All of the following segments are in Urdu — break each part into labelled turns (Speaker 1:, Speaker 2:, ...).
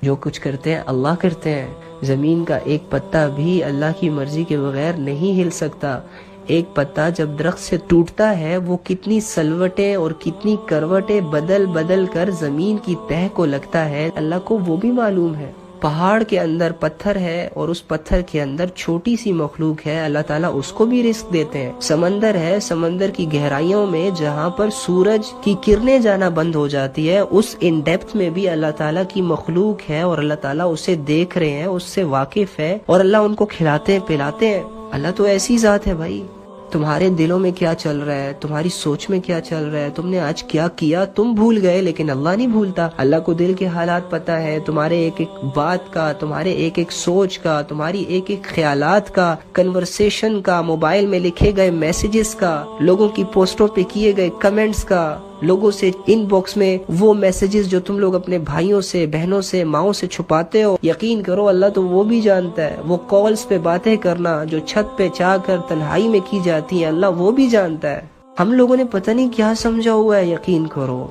Speaker 1: جو کچھ کرتے ہیں اللہ کرتے ہیں. زمین کا ایک پتا بھی اللہ کی مرضی کے بغیر نہیں ہل سکتا. ایک پتا جب درخت سے ٹوٹتا ہے وہ کتنی سلوٹیں اور کتنی کروٹیں بدل بدل کر زمین کی تہہ کو لگتا ہے، اللہ کو وہ بھی معلوم ہے. پہاڑ کے اندر پتھر ہے اور اس پتھر کے اندر چھوٹی سی مخلوق ہے، اللہ تعالیٰ اس کو بھی رزق دیتے ہیں. سمندر ہے، سمندر کی گہرائیوں میں جہاں پر سورج کی کرنیں جانا بند ہو جاتی ہے، اس ان ڈیپتھ میں بھی اللہ تعالیٰ کی مخلوق ہے اور اللہ تعالیٰ اسے دیکھ رہے ہیں، اس سے واقف ہے اور اللہ ان کو کھلاتے ہیں پلاتے ہیں. اللہ تو ایسی ذات ہے بھائی. تمہارے دلوں میں کیا چل رہا ہے، تمہاری سوچ میں کیا چل رہا ہے، تم نے آج کیا کیا، تم بھول گئے لیکن اللہ نہیں بھولتا. اللہ کو دل کے حالات پتہ ہے، تمہارے ایک ایک بات کا، تمہارے ایک ایک سوچ کا، تمہاری ایک ایک خیالات کا، کنورسیشن کا، موبائل میں لکھے گئے میسیجز کا، لوگوں کی پوسٹوں پہ کیے گئے کمنٹس کا، لوگوں سے ان باکس میں وہ میسیجز جو تم لوگ اپنے بھائیوں سے، بہنوں سے، ماؤں سے چھپاتے ہو. یقین کرو اللہ تو وہ بھی جانتا ہے. وہ کالز پہ باتیں کرنا جو چھت پہ چاہ کر تنہائی میں کی جاتی ہیں، اللہ وہ بھی جانتا ہے. ہم لوگوں نے پتہ نہیں کیا سمجھا ہوا ہے. یقین کرو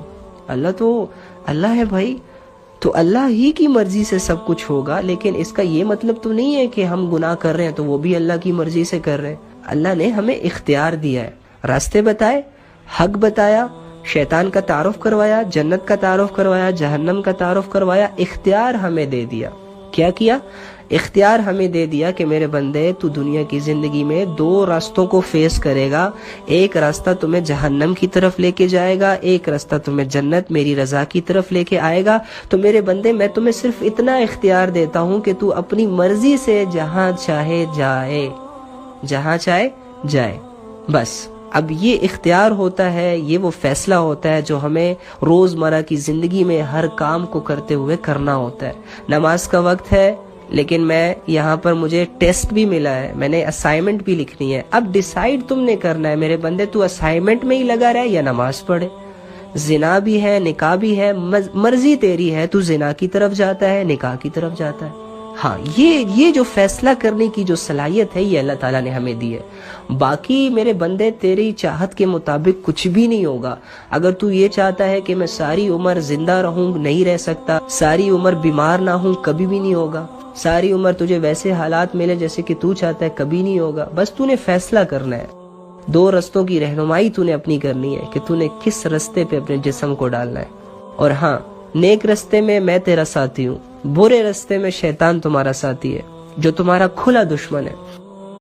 Speaker 1: اللہ تو اللہ ہے بھائی. تو اللہ ہی کی مرضی سے سب کچھ ہوگا، لیکن اس کا یہ مطلب تو نہیں ہے کہ ہم گناہ کر رہے ہیں تو وہ بھی اللہ کی مرضی سے کر رہے ہیں. اللہ نے ہمیں اختیار دیا ہے، راستے بتائے، حق بتایا، شیطان کا تعارف کروایا، جنت کا تعارف کروایا، جہنم کا تعارف کروایا، اختیار ہمیں دے دیا. کیا کیا؟ اختیار ہمیں دے دیا کہ میرے بندے تو دنیا کی زندگی میں دو راستوں کو فیس کرے گا. ایک راستہ تمہیں جہنم کی طرف لے کے جائے گا، ایک راستہ تمہیں جنت میری رضا کی طرف لے کے آئے گا. تو میرے بندے میں تمہیں صرف اتنا اختیار دیتا ہوں کہ تو اپنی مرضی سے جہاں چاہے جائے، جہاں چاہے جائے. بس اب یہ اختیار ہوتا ہے، یہ وہ فیصلہ ہوتا ہے جو ہمیں روزمرہ کی زندگی میں ہر کام کو کرتے ہوئے کرنا ہوتا ہے. نماز کا وقت ہے لیکن میں یہاں پر مجھے ٹیسٹ بھی ملا ہے، میں نے اسائنمنٹ بھی لکھنی ہے. اب ڈیسائیڈ تم نے کرنا ہے میرے بندے، تو اسائنمنٹ میں ہی لگا رہے یا نماز پڑھے. زنا بھی ہے، نکاح بھی ہے، مرضی تیری ہے. تو زنا کی طرف جاتا ہے، نکاح کی طرف جاتا ہے. ہاں یہ جو فیصلہ کرنے کی جو صلاحیت ہے یہ اللہ تعالیٰ نے ہمیں دی ہے. باقی میرے بندے تیری چاہت کے مطابق کچھ بھی نہیں ہوگا. اگر تو یہ چاہتا ہے کہ میں ساری عمر زندہ رہوں، نہیں رہ سکتا. ساری عمر بیمار نہ ہوں، کبھی بھی نہیں ہوگا. ساری عمر تجھے ویسے حالات ملے جیسے کہ تو چاہتا ہے، کبھی نہیں ہوگا. بس تو نے فیصلہ کرنا ہے. دو رستوں کی رہنمائی تو نے اپنی کرنی ہے کہ تو نے کس رستے پہ اپنے جسم کو ڈالنا ہے. اور ہاں، نیک رستے میں میں تیرا ساتھی ہوں، برے رستے میں شیطان تمہارا ساتھی ہے جو تمہارا کھلا دشمن ہے.